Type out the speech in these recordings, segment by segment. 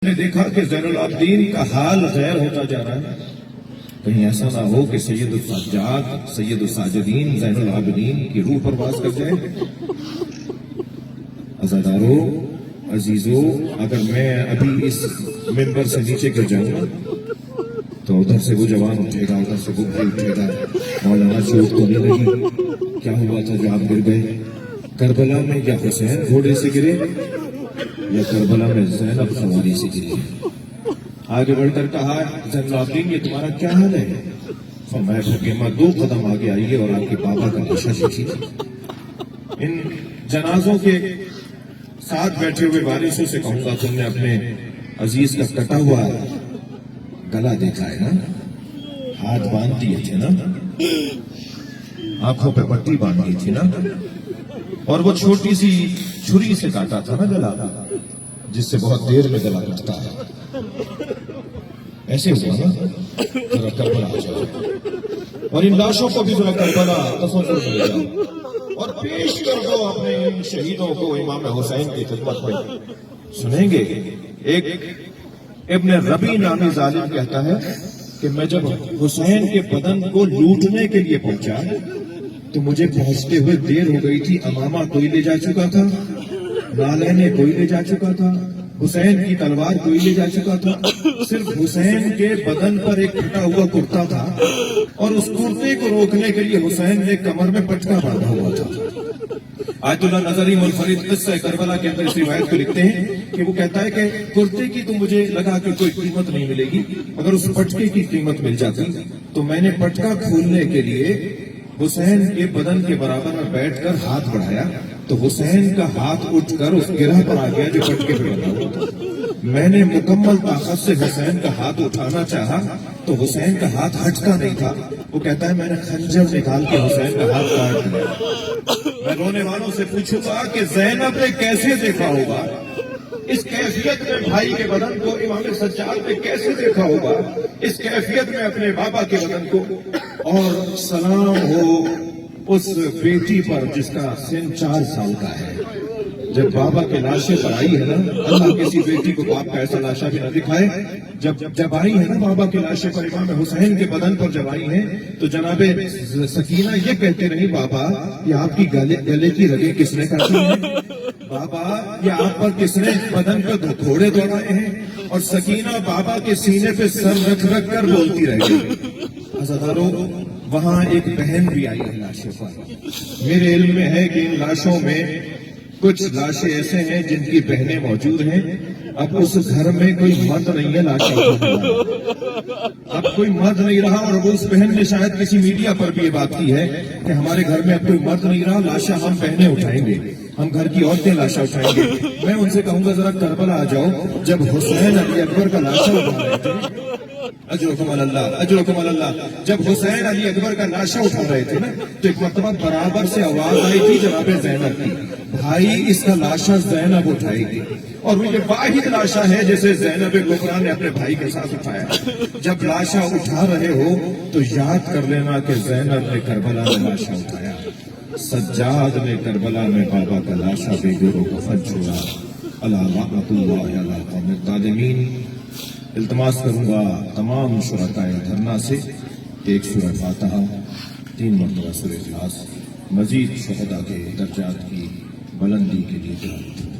نے دیکھا کہ زین العابدین کا حال غیر ہوتا جا رہا ہے. کہیں ایسا نہ ہو کہ سید السجاد سید الساجدین زین العابدین کی روح پرواز کر جائے. عزادارو عزیزو، اگر میں ابھی اس منبر سے نیچے گر جاؤں گا تو ادھر سے وہ جوان اٹھے گا، ادھر سے وہ بھائی اٹھے گا، مولانا چوٹ تو نہیں لگی؟ کیا ہوا تھا جو آپ گر گئے؟ کربلا میں یا حسین گھوڑے سے گرے یا کربلا میں زینب سواری سے گری؟ آگے بڑھ کر کہا، زین العابدین یہ تمہارا کیا حال ہے؟ فرمایا فاطمہ 2 قدم آگے آئیے اور آپ کے بابا کا نشہ دیکھیے. ان جنازوں کے ساتھ بیٹھے ہوئے وارثوں سے کہوں گا، تم نے اپنے عزیز کا کٹا ہوا گلا دیکھا ہے نا؟ ہاتھ باندھ دیے تھے نا؟ آنکھوں پہ پٹی باندھ دی تھی نا؟ اور وہ چھوٹی سی چھری سے کاٹا تھا نا گلا، جس سے بہت دیر میں گلا کٹتا ہے. ایسے ہوا نا؟ ذرا کربلا آ جاؤ اور ان لاشوں کو بھی ذرا کربلا تصور کر جاؤ اور پیش کر دو اپنے ان شہیدوں کو امام حسین کی خدمت میں. سنیں گے، ایک ابن ربی نامی ظالم کہتا ہے کہ میں جب حسین کے بدن کو لوٹنے کے لیے پہنچا تو مجھے پہنچتے ہوئے دیر ہو گئی تھی. امامہ کوئی لے جا چکا تھا، نالے کوئی لے جا چکا تھا، حسین کی تلوار کوئی لے جا چکا تھا. صرف حسین کے بدن پر ایک پھٹا ہوا کرتا تھا اور اس کرتے کو روکنے کے لیے حسین نے کمر میں پٹکا باندھا ہوا تھا. آیت اللہ نظری منفرد قصہ کربلا کے اندر اس روایت کو لکھتے ہیں کہ وہ کہتا ہے کہ کرتے کی تو مجھے لگا کہ کوئی قیمت نہیں ملے گی، اگر اس پٹکے کی قیمت مل جاتی تو میں نے پٹکا کھولنے کے لیے حسین کے بدن کے برابر میں بیٹھ کر ہاتھ بڑھایا تو حسین کا ہاتھ اٹھ کر اس گرہ پر آ گیا جو پٹکے پہ بنا ہوا تھا. میں نے مکمل طاقت سے حسین کا ہاتھ اٹھانا چاہا تو حسین کا ہاتھ ہٹتا نہیں تھا. وہ کہتا ہے میں نے خنجر نکال کے حسین کا ہاتھ کاٹ دیا. میں رونے والوں سے پوچھوں گا کہ زینب نے کیسے دیکھا ہوگا اس کیفیت میں بھائی کے بدن کو، امام سجاد نے کیسے دیکھا ہوگا اس کیفیت میں اپنے بابا کے بدن کو. اور سلام ہو اس بیٹی پر جس کا سن 4 سال کا ہے. جب بابا کے لاشیں پر آئی ہے نا، اللہ کسی بیٹی کو باپ کا ایسا لاشا بھی نہ دکھائے. جب آئی ہے نا بابا کے لاشیں پر، امام حسین کے بدن پر جب آئی ہیں تو جناب سکینہ یہ کہتے رہی، بابا یہ آپ کی گلے کی رگیں کس نے کاٹی ہیں؟ بابا یہ آپ پر کس نے بدن پہ گھوڑے دوڑائے ہیں؟ اور سکینہ بابا کے سینے پہ سر رکھ رکھ کر بولتی رہ گئی. عزادارو وہاں ایک بہن بھی آئی ہے لاشوں پر. میرے علم میں ہے کہ ان لاشوں میں کچھ لاشیں ایسے ہیں جن کی بہنیں موجود ہیں. اب اس گھر میں کوئی مرد نہیں ہے لاشیں اٹھانے والا، اب کوئی مرد نہیں رہا. اور اب اس بہن نے شاید کسی میڈیا پر بھی یہ بات کی ہے کہ ہمارے گھر میں اب کوئی مرد نہیں رہا، لاشیں ہم بہنیں اٹھائیں گے، ہم گھر کی عورتیں لاشیں اٹھائیں گے. میں ان سے کہوں گا ذرا کربلا آ جاؤ. جب حسین علی اکبر کا لاشا اٹھا رہے تھے، اجرکم اللہ اجرکم اللہ، جب حسین علی اکبر کا لاشا اٹھا رہے تھے نا تو ایک مرتبہ برابر سے آواز آئی تھی جناب زینب کی، بھائی اس کا لاشا زینب اٹھائے گی. اور وہ یہ واحد لاشا ہے جسے زینب کبریٰ نے اپنے بھائی کے ساتھ اٹھایا. جب لاشا اٹھا رہے ہو تو یاد کر لینا کہ زینب نے کربلا میں لاشا اٹھایا، سجاد نے کربلا میں بابا کا لاشا بے گورو کفن چھوڑا. اللہ رحمت اللہ علیہ قوم الظالمین. التماس کروں گا تمام شرکائے دھرنا سے کہ ایک سورہ فاتحہ 3 مرتبہ سورہ اخلاص مزید شہداء کے درجات کی بلندی کے لیے تلاوت.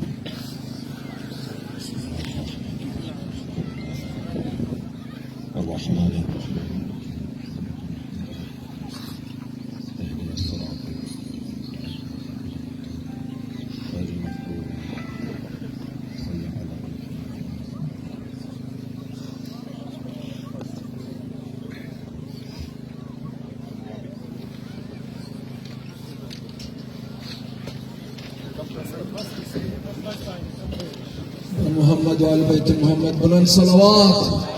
محمد وآل بیت محمد بلند صلوات.